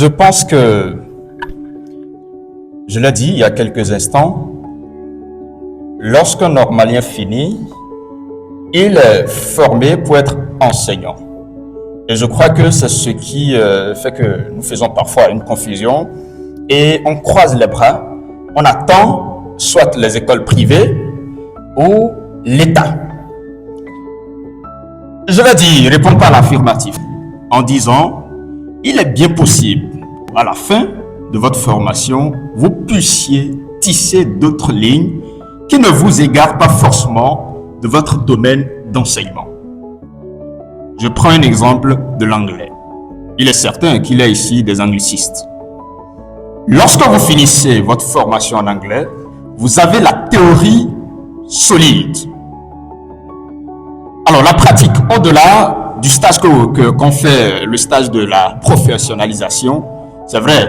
Je pense que, je l'ai dit il y a quelques instants, lorsqu'un normalien finit, il est formé pour être enseignant. Et je crois que c'est ce qui fait que nous faisons parfois une confusion et on croise les bras, on attend soit les écoles privées ou l'État. Je vais dire, répondre par l'affirmatif en disant, il est bien possible, à la fin de votre formation, vous puissiez tisser d'autres lignes qui ne vous égarent pas forcément de votre domaine d'enseignement. Je prends un exemple de l'anglais. Il est certain qu'il y a ici des anglicistes. Lorsque vous finissez votre formation en anglais, vous avez la théorie solide. Alors la pratique, au-delà du stage qu'on fait, le stage de la professionnalisation, c'est vrai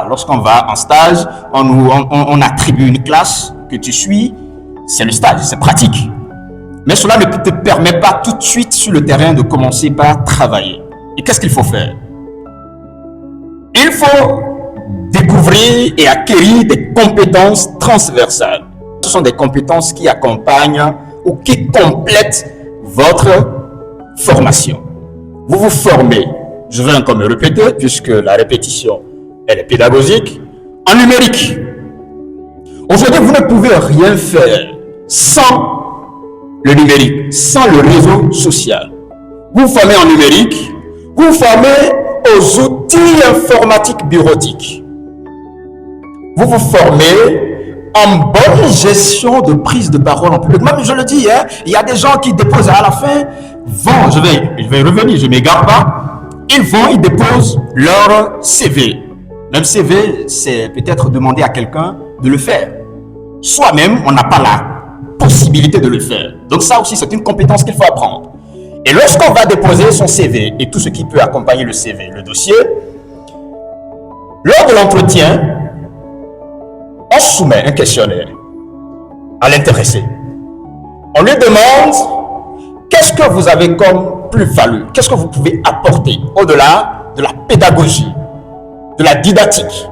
lorsqu'on va en stage, on attribue une classe que tu suis, c'est le stage, c'est pratique. Mais cela ne te permet pas tout de suite sur le terrain de commencer par travailler. Et qu'est-ce qu'il faut faire? Il faut découvrir et acquérir des compétences transversales. Ce sont des compétences qui accompagnent ou qui complètent votre formation. Vous vous formez, je vais encore me répéter puisque la répétition elle est pédagogique, en numérique. Aujourd'hui, vous ne pouvez rien faire sans le numérique, sans le réseau social. Vous vous formez en numérique, vous vous formez aux outils informatiques bureautiques. Vous vous formez en bonne gestion de prise de parole en public. Même je le dis, il y a des gens qui déposent à la fin, je vais revenir, je ne m'égare pas, ils déposent leur CV. Même CV, c'est peut-être demander à quelqu'un de le faire. Soi-même, on n'a pas la possibilité de le faire. Donc ça aussi, c'est une compétence qu'il faut apprendre. Et lorsqu'on va déposer son CV et tout ce qui peut accompagner le CV, le dossier, lors de l'entretien, on soumet un questionnaire à l'intéressé. On lui demande qu'est-ce que vous avez comme plus-value, qu'est-ce que vous pouvez apporter au-delà de la pédagogie, de la didactique.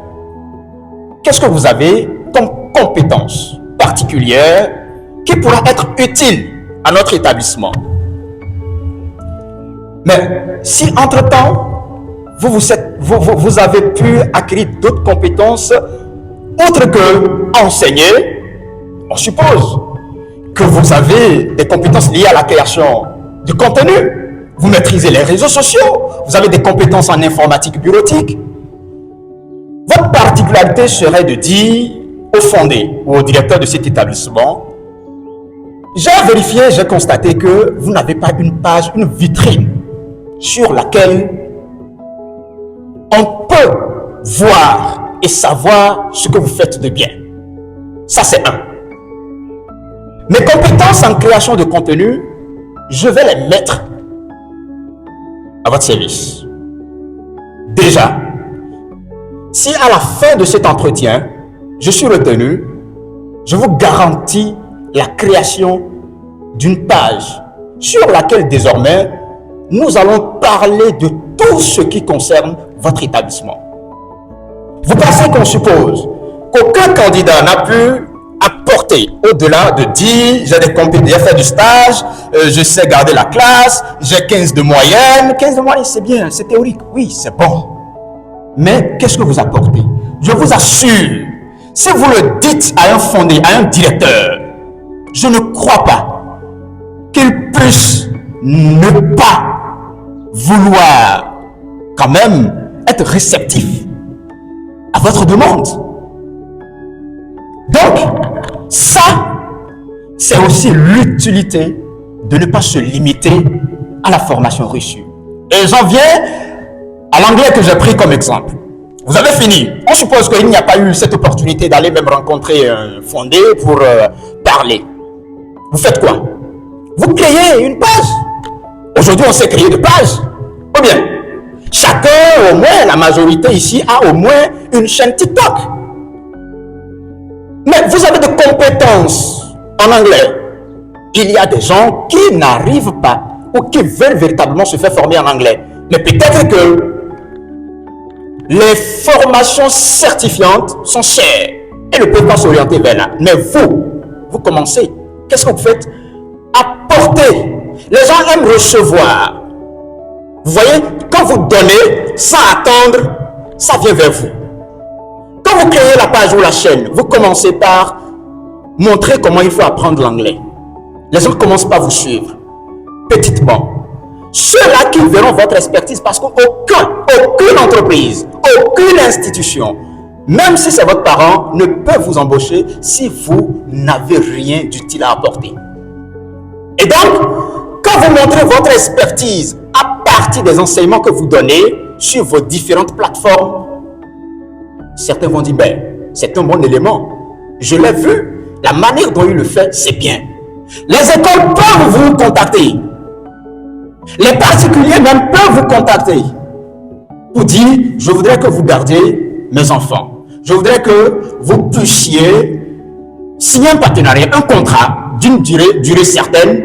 Qu'est-ce que vous avez comme compétence particulière qui pourra être utile à notre établissement. Mais si entre-temps, vous avez pu acquérir d'autres compétences autres que enseigner, on suppose que vous avez des compétences liées à la création de contenu. Vous maîtrisez les réseaux sociaux, vous avez des compétences en informatique bureautique. Votre particularité serait de dire au fondé ou au directeur de cet établissement, j'ai vérifié, j'ai constaté que vous n'avez pas une page, une vitrine sur laquelle on peut voir et savoir ce que vous faites de bien. Ça, c'est un. Mes compétences en création de contenu, je vais les mettre à votre service. Déjà, si à la fin de cet entretien, je suis retenu, je vous garantis la création d'une page sur laquelle désormais, nous allons parler de tout ce qui concerne votre établissement. Vous pensez qu'on suppose qu'aucun candidat n'a pu apporter au-delà de dire j'ai des compétences, j'ai fait du stage, je sais garder la classe, j'ai 15 de moyenne. 15 de moyenne, c'est bien, c'est théorique, oui, c'est bon. Mais qu'est-ce que vous apportez? Je vous assure, si vous le dites à un fondé, à un directeur, je ne crois pas qu'il puisse ne pas vouloir quand même être réceptif à votre demande. Donc, ça, c'est aussi l'utilité de ne pas se limiter à la formation reçue. Et j'en viens à l'anglais que j'ai pris comme exemple. Vous avez fini. On suppose qu'il n'y a pas eu cette opportunité d'aller même rencontrer un fondé pour parler. Vous faites quoi? Vous créez une page. Aujourd'hui, on sait créer des pages. Ou bien, chacun, au moins, la majorité ici, a au moins une chaîne TikTok. Mais vous avez des compétences en anglais. Il y a des gens qui n'arrivent pas ou qui veulent véritablement se faire former en anglais. Mais peut-être que les formations certifiantes sont chères et ne peuvent pas s'orienter vers là. Mais vous commencez. Qu'est-ce que vous faites? Apporter. Les gens aiment recevoir. Vous voyez, quand vous donnez sans attendre, ça vient vers vous. Quand vous créez la page ou la chaîne, vous commencez par montrer comment il faut apprendre l'anglais. Les gens commencent par vous suivre, petitement. Ceux-là qui verront votre expertise, parce qu'aucune entreprise, aucune institution, même si c'est votre parent, ne peut vous embaucher si vous n'avez rien d'utile à apporter. Et donc, quand vous montrez votre expertise à partir des enseignements que vous donnez sur vos différentes plateformes, certains vont dire, ben, c'est un bon élément. Je l'ai vu. La manière dont il le fait, c'est bien. Les écoles peuvent vous contacter. Les particuliers même peuvent vous contacter pour dire, je voudrais que vous gardiez mes enfants. Je voudrais que vous puissiez signer un partenariat, un contrat d'une durée certaine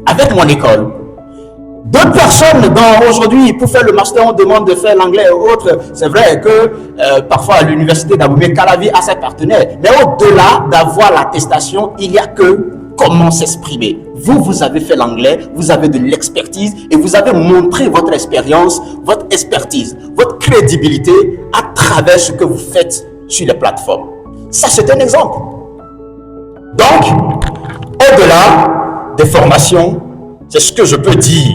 avec mon école. D'autres personnes, aujourd'hui, pour faire le master, on demande de faire l'anglais et autres. C'est vrai que parfois à l'université d'Abomey, Calavi a ses partenaires. Mais au-delà d'avoir l'attestation, il n'y a que comment s'exprimer. Vous avez fait l'anglais, vous avez de l'expertise et vous avez montré votre expérience, votre expertise, votre crédibilité à travers ce que vous faites sur les plateformes. Ça, c'est un exemple. Donc, au-delà des formations, c'est ce que je peux dire.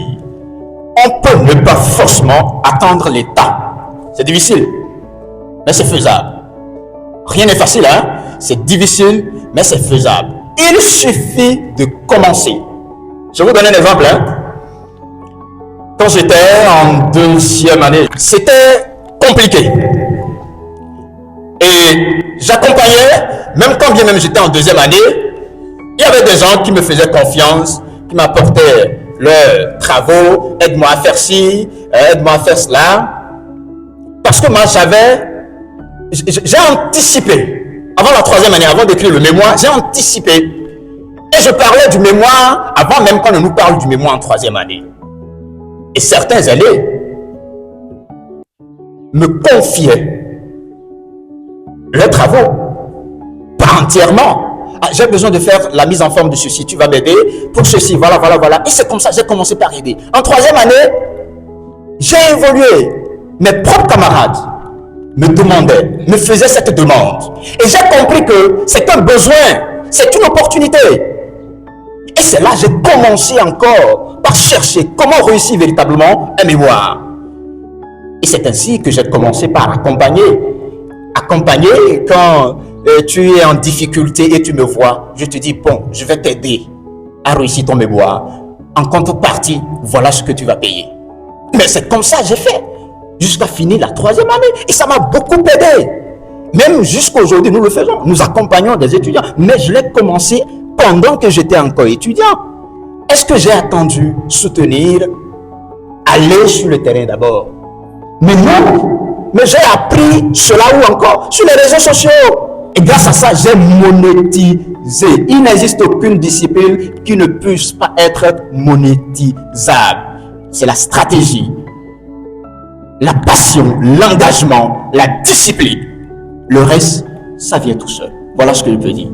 On peut ne pas forcément attendre l'État. C'est difficile, mais c'est faisable. Rien n'est facile, hein? C'est difficile, mais c'est faisable. Il suffit de commencer. Je vais vous donner un exemple. Hein? Quand j'étais en deuxième année, c'était compliqué. Et j'accompagnais, même quand bien même j'étais en deuxième année, il y avait des gens qui me faisaient confiance, qui m'apportaient leurs travaux, aide-moi à faire ci, aide-moi à faire cela. Parce que moi, j'ai anticipé. Avant la troisième année, avant d'écrire le mémoire, j'ai anticipé. Et je parlais du mémoire avant même qu'on ne nous parle du mémoire en troisième année. Et certains élèves me confiaient leurs travaux, pas entièrement. Ah, j'ai besoin de faire la mise en forme de ceci, tu vas m'aider pour ceci, voilà. Et c'est comme ça, j'ai commencé par aider. En troisième année, j'ai évolué. Mes propres camarades me demandaient, me faisaient cette demande. Et j'ai compris que c'est un besoin, c'est une opportunité. Et c'est là que j'ai commencé encore par chercher comment réussir véritablement un mémoire. Et c'est ainsi que j'ai commencé par accompagner. Accompagner quand tu es en difficulté et tu me vois, je te dis, bon, je vais t'aider à réussir ton mémoire. En contrepartie, voilà ce que tu vas payer. Mais c'est comme ça que j'ai fait, jusqu'à finir la troisième année. Et ça m'a beaucoup aidé. Même jusqu'à aujourd'hui, nous le faisons. Nous accompagnons des étudiants. Mais je l'ai commencé pendant que j'étais encore étudiant. Est-ce que j'ai attendu soutenir, aller sur le terrain d'abord? Mais non. Mais j'ai appris cela où encore? Sur les réseaux sociaux. Et grâce à ça, j'ai monétisé. Il n'existe aucune discipline qui ne puisse pas être monétisable. C'est la stratégie, la passion, l'engagement, la discipline. Le reste, ça vient tout seul. Voilà ce que je peux dire.